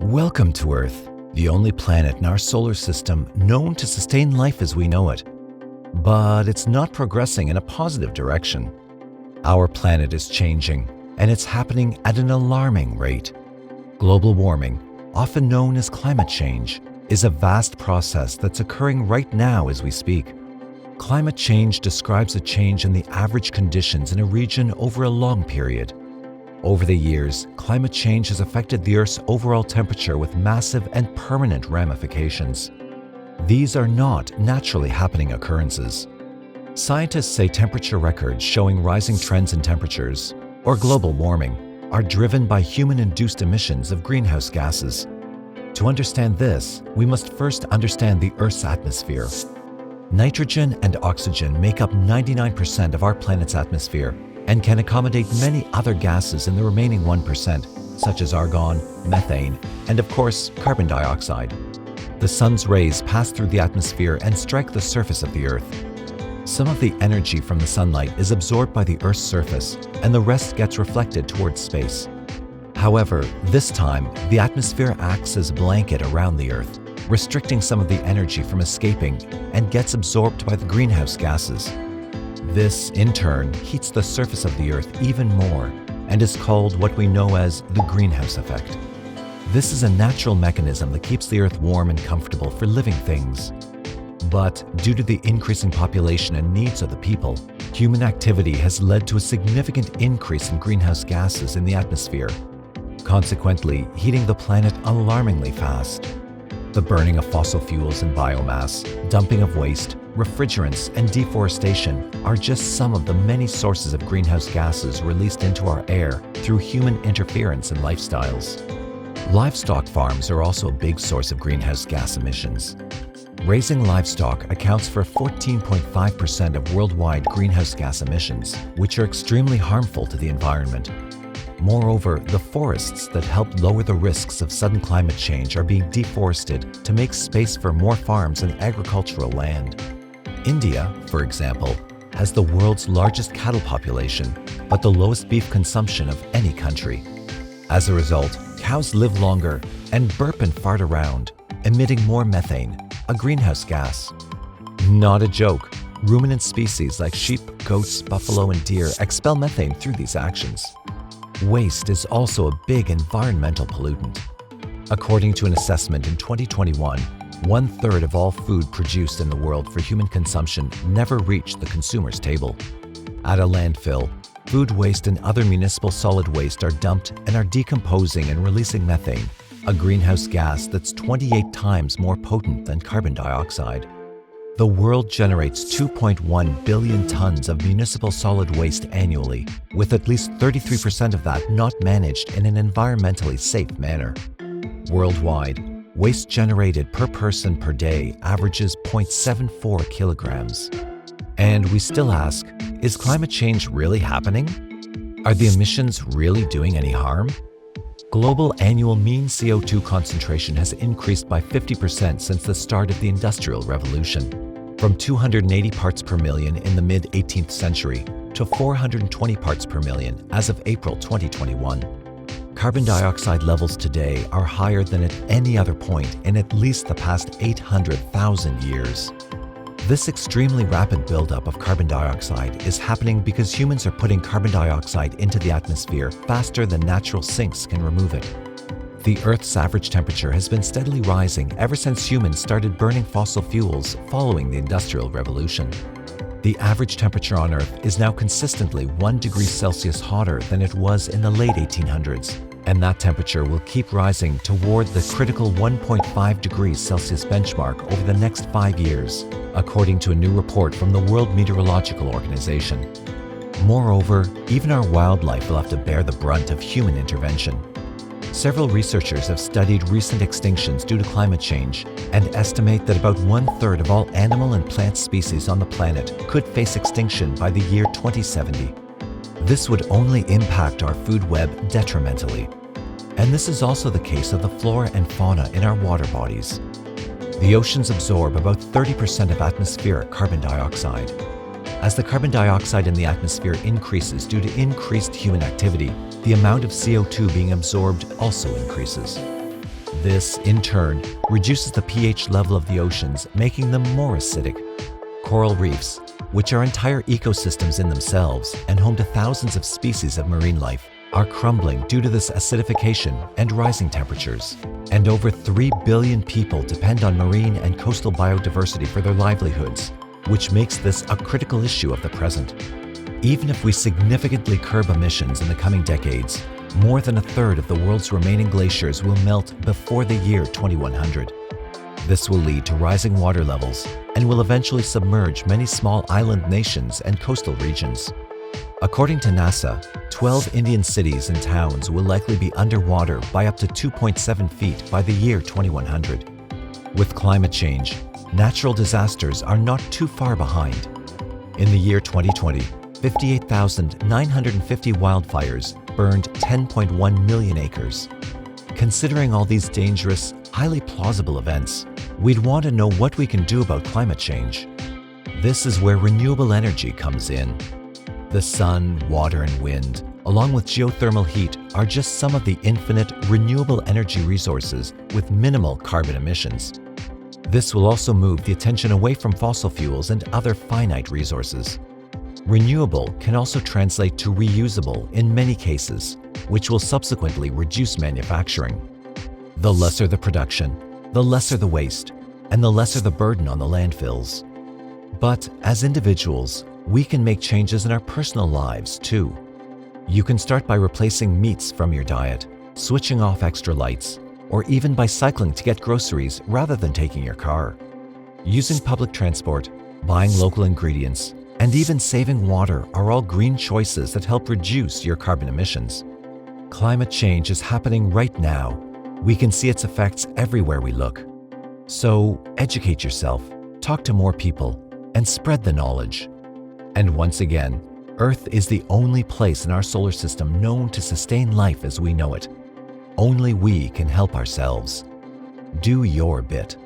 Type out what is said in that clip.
Welcome to Earth, the only planet in our solar system known to sustain life as we know it. But it's not progressing in a positive direction. Our planet is changing, and it's happening at an alarming rate. Global warming, often known as climate change, is a vast process that's occurring right now as we speak. Climate change describes a change in the average conditions in a region over a long period. Over the years, climate change has affected the Earth's overall temperature with massive and permanent ramifications. These are not naturally happening occurrences. Scientists say temperature records showing rising trends in temperatures, or global warming, are driven by human-induced emissions of greenhouse gases. To understand this, we must first understand the Earth's atmosphere. Nitrogen and oxygen make up 99% of our planet's atmosphere and can accommodate many other gases in the remaining 1%, such as argon, methane, and of course, carbon dioxide. The sun's rays pass through the atmosphere and strike the surface of the Earth. Some of the energy from the sunlight is absorbed by the Earth's surface, and the rest gets reflected towards space. However, this time, the atmosphere acts as a blanket around the Earth, restricting some of the energy from escaping and gets absorbed by the greenhouse gases. This, in turn, heats the surface of the Earth even more and is called what we know as the greenhouse effect. This is a natural mechanism that keeps the Earth warm and comfortable for living things. But due to the increasing population and needs of the people, human activity has led to a significant increase in greenhouse gases in the atmosphere, consequently heating the planet alarmingly fast. The burning of fossil fuels and biomass, dumping of waste, refrigerants, and deforestation are just some of the many sources of greenhouse gases released into our air through human interference and lifestyles. Livestock farms are also a big source of greenhouse gas emissions. Raising livestock accounts for 14.5% of worldwide greenhouse gas emissions, which are extremely harmful to the environment. Moreover, the forests that help lower the risks of sudden climate change are being deforested to make space for more farms and agricultural land. India, for example, has the world's largest cattle population, but the lowest beef consumption of any country. As a result, cows live longer and burp and fart around, emitting more methane, a greenhouse gas. Not a joke. Ruminant species like sheep, goats, buffalo, and deer expel methane through these actions. Waste is also a big environmental pollutant. According to an assessment in 2021, 1/3 of all food produced in the world for human consumption never reached the consumer's table. At a landfill, food waste and other municipal solid waste are dumped and are decomposing and releasing methane, a greenhouse gas that's 28 times more potent than carbon dioxide. The world generates 2.1 billion tons of municipal solid waste annually, with at least 33% of that not managed in an environmentally safe manner. Worldwide, waste generated per person per day averages 0.74 kilograms. And we still ask, is climate change really happening? Are the emissions really doing any harm? Global annual mean CO2 concentration has increased by 50% since the start of the Industrial Revolution, from 280 parts per million in the mid-18th century to 420 parts per million as of April 2021. Carbon dioxide levels today are higher than at any other point in at least the past 800,000 years. This extremely rapid buildup of carbon dioxide is happening because humans are putting carbon dioxide into the atmosphere faster than natural sinks can remove it. The Earth's average temperature has been steadily rising ever since humans started burning fossil fuels following the Industrial Revolution. The average temperature on Earth is now consistently 1 degree Celsius hotter than it was in the late 1800s, and that temperature will keep rising toward the critical 1.5 degrees Celsius benchmark over the next 5 years, according to a new report from the World Meteorological Organization. Moreover, even our wildlife will have to bear the brunt of human intervention. Several researchers have studied recent extinctions due to climate change and estimate that about 1/3 of all animal and plant species on the planet could face extinction by the year 2070. This would only impact our food web detrimentally. And this is also the case of the flora and fauna in our water bodies. The oceans absorb about 30% of atmospheric carbon dioxide. As the carbon dioxide in the atmosphere increases due to increased human activity, the amount of CO2 being absorbed also increases. This, in turn, reduces the pH level of the oceans, making them more acidic. Coral reefs, which are entire ecosystems in themselves and home to thousands of species of marine life, are crumbling due to this acidification and rising temperatures. And over 3 billion people depend on marine and coastal biodiversity for their livelihoods, which makes this a critical issue of the present. Even if we significantly curb emissions in the coming decades, more than a third of the world's remaining glaciers will melt before the year 2100. This will lead to rising water levels and will eventually submerge many small island nations and coastal regions. According to NASA, 12 Indian cities and towns will likely be underwater by up to 2.7 feet by the year 2100. With climate change, natural disasters are not too far behind. In the year 2020, 58,950 wildfires burned 10.1 million acres. Considering all these dangerous, highly plausible events, we'd want to know what we can do about climate change. This is where renewable energy comes in. The sun, water, and wind, along with geothermal heat, are just some of the infinite renewable energy resources with minimal carbon emissions. This will also move the attention away from fossil fuels and other finite resources. Renewable can also translate to reusable in many cases, which will subsequently reduce manufacturing. The lesser the production, the lesser the waste, and the lesser the burden on the landfills. But as individuals, we can make changes in our personal lives too. You can start by replacing meats from your diet, switching off extra lights, or even by cycling to get groceries rather than taking your car. Using public transport, buying local ingredients, and even saving water are all green choices that help reduce your carbon emissions. Climate change is happening right now. We can see its effects everywhere we look. So educate yourself, talk to more people, and spread the knowledge. And once again, Earth is the only place in our solar system known to sustain life as we know it. Only we can help ourselves. Do your bit.